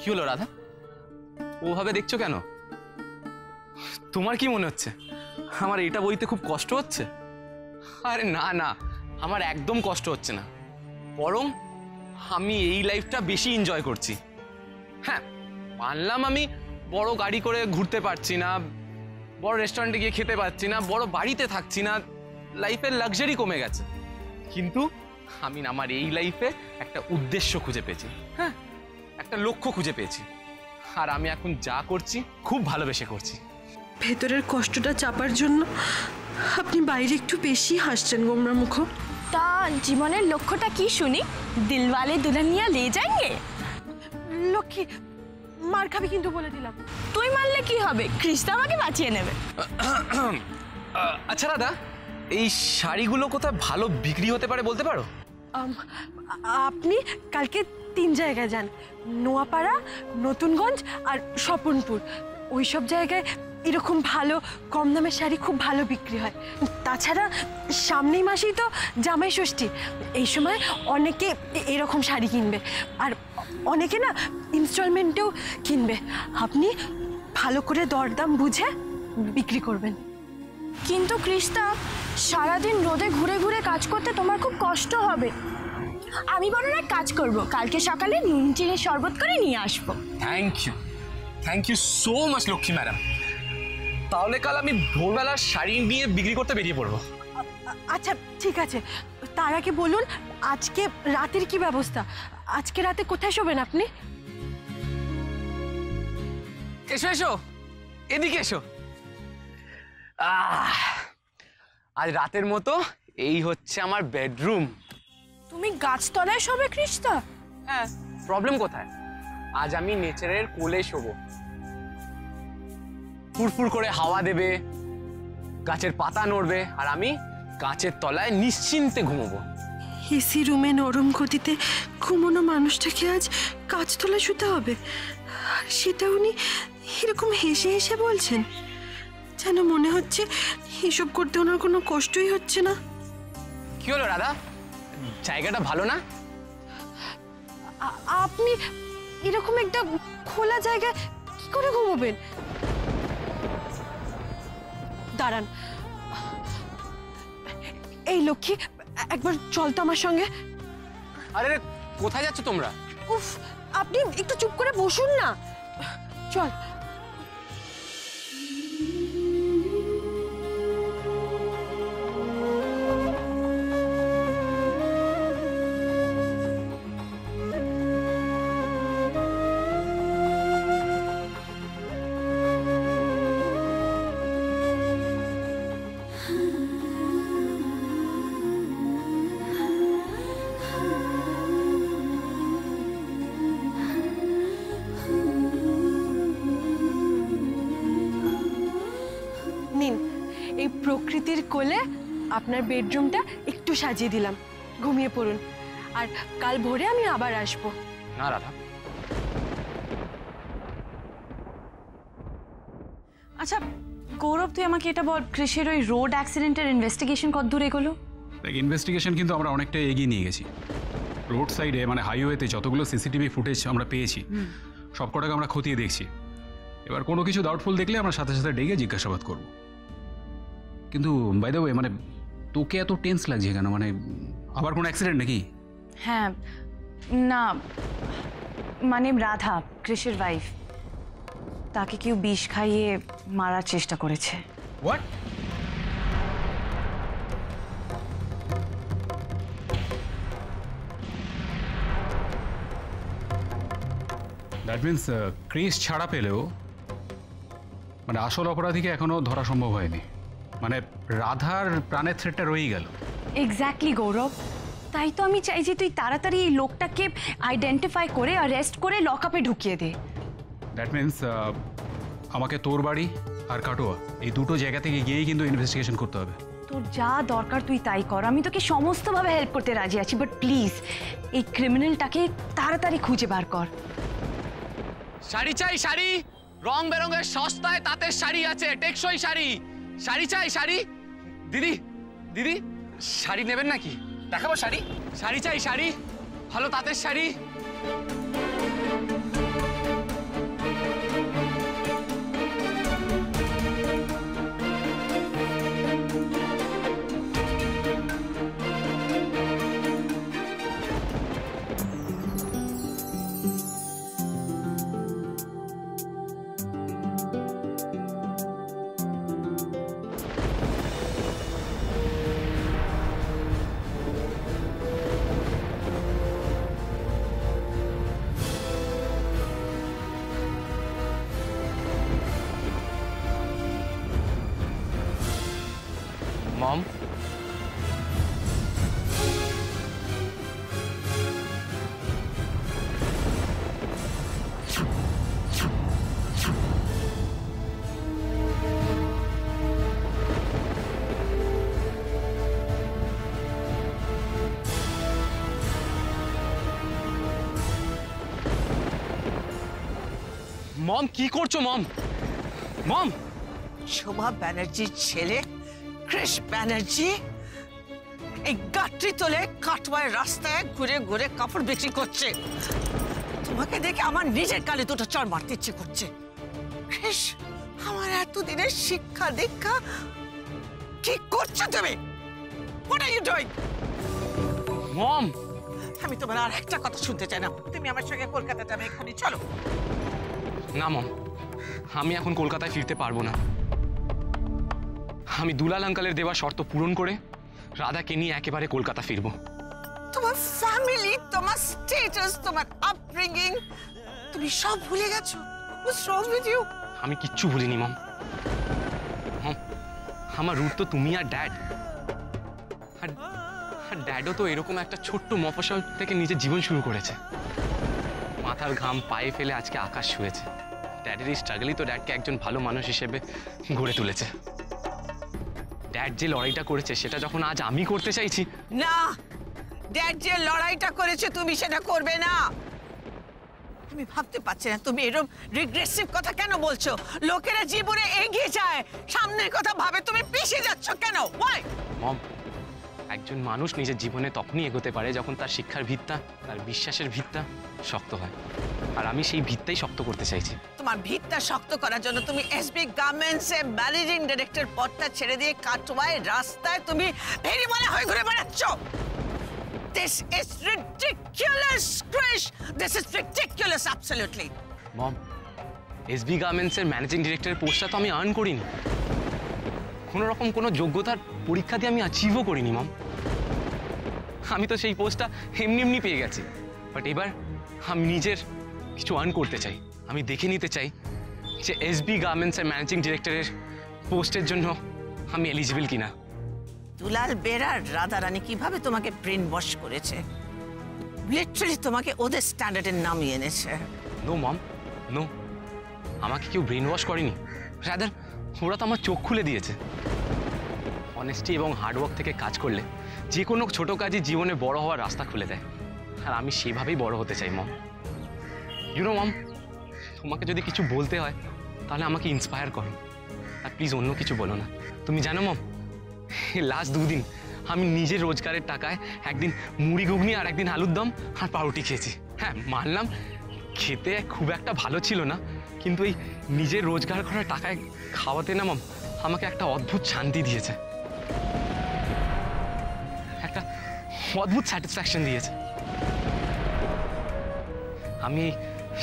কি হলো রাধা, ওভাবে দেখছো কেন? তোমার কি মনে হচ্ছে আমার এটা বইতে খুব কষ্ট হচ্ছে? আরে না না, আমার একদম কষ্ট হচ্ছে না, বরং আমি এই লাইফটা বেশি এনজয় করছি। হ্যাঁ মানলাম আমি বড় গাড়ি করে ঘুরতে পারছি না, বড় রেস্টুরেন্টে গিয়ে খেতে পারছি না, বড় বাড়িতে থাকছি না, লাইফের লাক্সারি কমে গেছে, কিন্তু আমি আমার এই লাইফে একটা উদ্দেশ্য খুঁজে পেয়েছি। হ্যাঁ, একটা লক্ষ্য খুঁজে পেয়েছি, আর আমি এখন যা করছি খুব ভালোবেসে করছি। ভেতরের কষ্টটা চাপার জন্য আপনি বাইরে একটু বেশি হাসছেন গোমরা মুখ। তা জীবনের লক্ষ্যটা কি শুনি? দিলওয়ালে দুলহানিয়া লে যাएंगे। লক্ষ্মী, মার খাবি কিন্তু বলে দিলাম। তুই মারলে কি হবে, কৃষ্ণা আমাকে বাঁচিয়ে নেবে। আচ্ছা দাদা, এই শাড়িগুলো কোথায় ভালো বিক্রি হতে পারে বলতে পারো? আপনি কালকে 3 জায়গায় যান, নোয়াপাড়া, নতুনগঞ্জ আর স্বপনপুর। ওই সব জায়গায় এরকম ভালো কম দামের শাড়ি খুব ভালো বিক্রি হয়। তাছাড়া সামনেই মাসেই তো জামাই ষষ্ঠী, এই সময় অনেকে এরকম শাড়ি কিনবে, আর অনেকে না ইনস্টলমেন্টেও কিনবে। আপনি ভালো করে দরদাম বুঝে বিক্রি করবেন। কিন্তু কৃষ্ণা, সারাদিন রোদে ঘুরে ঘুরে কাজ করতে তোমার খুব কষ্ট হবে। আমি বরং এক কাজ করব, কালকে সকালে নুন চিনির শরবত করে নিয়ে আসবো। Thank you so much Lakshmi madam. তাহলে কাল আমি ভোরবেলা শাড়ি নিয়ে বিক্রি করতে বেরিয়ে পড়বো। আচ্ছা ঠিক আছে, তার আগে বলুন আজকে রাতের কি ব্যবস্থা? আজকে রাতে কোথায় শোবেন আপনি? এসো এসো, এদিকে এসো। আজ রাতের মতো এই হচ্ছে আমার বেডরুম। তুমি গাছতলায় শোবে কৃষ্ণা? হ্যাঁ, প্রবলেম কোথায়? আজ আমি নেচারের কোলে শোবো, ফুরফুর করে হাওয়া দেবে, গাছের পাতা নড়বে, আর আমি গাছের তলায় নিশ্চিন্তে ঘুমোবো। এসি রুমে নরম গতিতে ঘুমোনো মানুষটাকে আজ গাছতলায় শুতে হবে, আর সেটা উনি এরকম হেসে হেসে বলছেন, যেন মনে হচ্ছে এসব করতে ওনার কোনো কষ্টই হচ্ছে না। কি হলো রাধা, জায়গাটা ভালো না? আপনি এরকম একটা খোলা জায়গায় কি করে ঘুমোবেন? দাঁড়ান, এই লক্ষ্মী একবার চল তো আমার সঙ্গে। আরে কোথায় যাচ্ছ তোমরা? উফ, আপনি একটু চুপ করে বসুন না, চল। এই প্রকৃতির কোলে আপনার বেডরুমটা একটু সাজিয়ে দিলাম, ঘুমিয়ে পড়ুন, আর কাল ভোরে আমি আবার আসবো। না রাধা। আচ্ছা গৌরব, তুই আমাকে এটা বল, কৃষির ওই রোড অ্যাক্সিডেন্টের ইনভেস্টিগেশন কত দূর এগোলো? দেখ, ইনভেস্টিগেশন কিন্তু আমরা অনেকটা এগিয়ে নিয়ে গেছি। রোড সাইডে মানে হাইওয়েতে যতগুলো সিসিটিভি ফুটেজ আমরা পেয়েছি সব কটাকে আমরা খতিয়ে দেখছি। এবার কোনো কিছু ডাউটফুল দেখলে আমরা সাথে সাথে ডেকে জিজ্ঞাসাবাদ করব। কিন্তু বাই দ্য ওয়ে, মানে তোকে এত টেন্স লাগছে কেন? মানে আবার কোনো অ্যাক্সিডেন্ট নাকি? হ্যাঁ, না মানে রাধা, কৃষির ওয়াইফ, তাকে কেউ বিষ খাইয়ে মারার চেষ্টা করেছে। হোয়াট? দ্যাট মিনস ক্রিস ছাড়া পেলেও মানে আসল অপরাধীকে এখনো ধরা সম্ভব হয়নি, মানে রাধার প্রাণের থ্রেটটা রয়েই গেল। এক্স্যাক্টলি গৌরব, তাই তো আমি চাই যে তুই তাড়াতাড়ি এই লোকটাকে আইডেন্টিফাই করে অ্যারেস্ট করে লকআপে ঢুকিয়ে দে। দ্যাট মিনস আমাকে তোর বাড়ি আর কাটোয়া এই দুটো জায়গা থেকে গিয়েই কিন্তু ইনভেস্টিগেশন করতে হবে। তোর যা দরকার তুই তাই কর, আমি তোকে সমস্তভাবে হেল্প করতে রাজি আছি, বাট প্লিজ এই ক্রিমিনালটাকে তাড়াতাড়ি খুঁজে বার কর। শাড়ি চাই, শাড়ি, রং বেরঙের সস্তায় তাঁতের শাড়ি আছে, টেকসই শাড়ি। শাড়ি চাই, শাড়ি। দিদি দিদি, শাড়ি নেবেন নাকি? দেখাবো শাড়ি। শাড়ি চাই, শাড়ি, ভালো তাঁতের শাড়ি। মম কি করছো মম? মম, শোভা ব্যানার্জির ছেলে ক্রিশ ব্যানার্জি এই গাট্টি তোলে কাটওয়ায় রাস্তায় ঘুরে ঘুরে কাপড় বিক্রি করছে। তোমাকে দেখে আমার নিজের কালে দুটো চড় মারতে ইচ্ছে করছে। ক্রিশ, আমার এতদিনের শিক্ষা দীক্ষা কি করছো তুমি? What are you doing? মম, আমি তোমার আর একটা কথা শুনতে চাই না। তুমি আমার সঙ্গে কলকাতা যাবে এক্ষুনি, চলো। না মম, আমি এখন কলকাতায় ফিরতে পারবো না। আমি দুলাল আঙ্কালের দেওয়া শর্ত পূরণ করে রাধাকে নিয়ে একেবারে কলকাতা ফিরবো। তোমার ফ্যামিলি, তোমার স্ট্যাটাস, তোমার আপব্রিঙ্গিং, তুমি সব ভুলে গেছো। What's wrong with you? আমি কিচ্ছু ভুলিনি মম। আমার রুট তো তুমি আর ড্যাড। আর ড্যাডও তো এরকম একটা ছোট্ট মফস্বল থেকে নিজের জীবন শুরু করেছে। মাথার ঘাম পায়ে ফেলে আজকে আকাশ ছুঁয়েছে। ড্যাডের এই স্ট্রাগলই তো ড্যাডকে একজন ভালো মানুষ হিসেবে গড়ে তুলেছে। ড্যাড যে লড়াইটা করেছে সেটা যখন আজ আমি করতে চাইছি। না, ড্যাড যে লড়াইটা করেছে তুমি সেটা করবে না। আমি ভাবতে পারছি না তুমি এরকম রিগ্রেসিভ কথা কেন বলছো। লোকেরা জীবনে এগিয়ে যায়, সামনের কথা ভাবে, তুমি পিছিয়ে যাচ্ছ কেন? Why? মম, একজন মানুষ নিজের জীবনে তখনই এগোতে পারে যখন তার শিক্ষার ভিতটা, তার বিশ্বাসের ভিতটা শক্ত হয়। আর আমি সেই ভিতটাই শক্ত করতে চাইছি। তোমার ভিতটা শক্ত করার জন্য তুমি এসবি গার্মেন্টস এর ম্যানেজিং ডিরেক্টর পদটা ছেড়ে দিয়ে কাটওয়ায় রাস্তায় তুমি ভেরিমালা হয়ে ঘুরে বেড়াচ্ছ। This is ridiculous, Krish. This is ridiculous, absolutely. Mom, SB গার্মেন্টসের ম্যানেজিং ডিরেক্টরের পোস্টটা তো আমি আর্ন করিনি। কোনো রকম কোনো যোগ্যতার পরীক্ষা দিয়ে আমি অ্যাচিভও করিনি মম। আমি তো সেই পোস্টটা এমনি এমনি পেয়ে গেছি। বাট এবার আমি নিজের কিছু আর্ন করতে চাই। আমি দেখে নিতে চাই যে এসবি গার্মেন্টসের ম্যানেজিং ডিরেক্টরের পোস্টের জন্য আমি এলিজিবল কিনা। দুলাল বেরার রাধারানী কিভাবে তোমাকে ব্রেন ওয়াশ করেছে, লিটারালি তোমাকে ওদের স্ট্যান্ডার্ডের নামিয়ে এনেছে। নো মম, নো, আমাকে কেউ ব্রেন ওয়াশ করেনি। রাদার ওরা তো আমার চোখ খুলে দিয়েছে। অনেস্টি এবং হার্ডওয়ার্ক থেকে কাজ করলে যে কোনো ছোটো কাজই জীবনে বড় হওয়ার রাস্তা খুলে দেয়। আর আমি সেভাবেই বড় হতে চাই মম। ইউনো মম, তোমাকে যদি কিছু বলতে হয় তাহলে আমাকে ইন্সপায়ার করো। আর প্লিজ অন্য কিছু বলো না। তুমি জানো মম, লাস্ট 2 দিন আমি নিজের রোজগারের টাকায় একদিন মুড়ি ঘুগনি আর একদিন আলুর দম আর পাউরুটি খেয়েছি। হ্যাঁ মানলাম খেতে খুব একটা ভালো ছিল না, কিন্তু এই নিজের রোজগার করা টাকায় খাওয়াতে না মম আমাকে একটা অদ্ভুত শান্তি দিয়েছে, একটা অদ্ভুত স্যাটিসফ্যাকশন দিয়েছে। আমি এই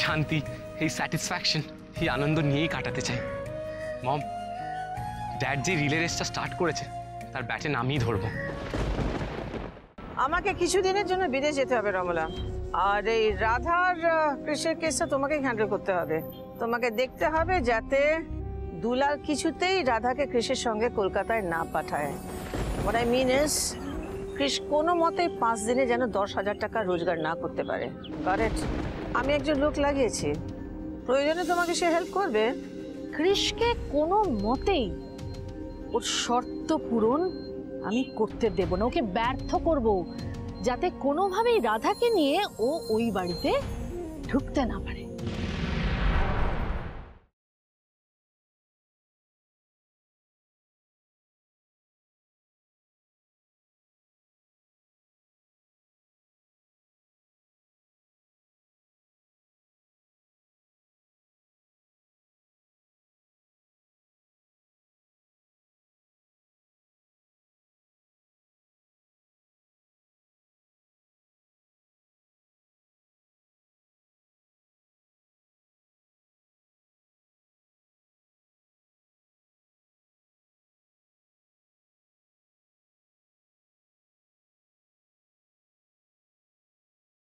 শান্তি, এই স্যাটিসফ্যাকশন, এই আনন্দ নিয়েই কাটাতে চাই মম। ড্যাড যে রিলে রেসটা স্টার্ট করেছে তার ব্যাটে নামিয়ে ধরবো। আমাকে কিছুদিনের জন্য বিদেশ যেতে হবে রমলা, আর এই রাধার কৃষের কেসটা তোমাকে হ্যান্ডেল করতে হবে। তোমাকে দেখতে হবে যাতে দুলাল কিছুতেই রাধাকে কৃষের সঙ্গে কলকাতায় না পাঠায়। What I mean is, কৃষ কোনো মতে 5 দিনে যেন 10,000 টাকা রোজগার না করতে পারে। Got it? আমি একজন লোক লাগিয়েছি, প্রয়োজনে তোমাকে সে হেল্প করবে। কৃষকে কোনো মতেই ওর শর্ত পূরণ আমি করতে দেব না, ওকে ব্যর্থ করব, যাতে কোনোভাবেই রাধাকে নিয়ে ও ওই বাড়িতে ঢুকতে না পারে।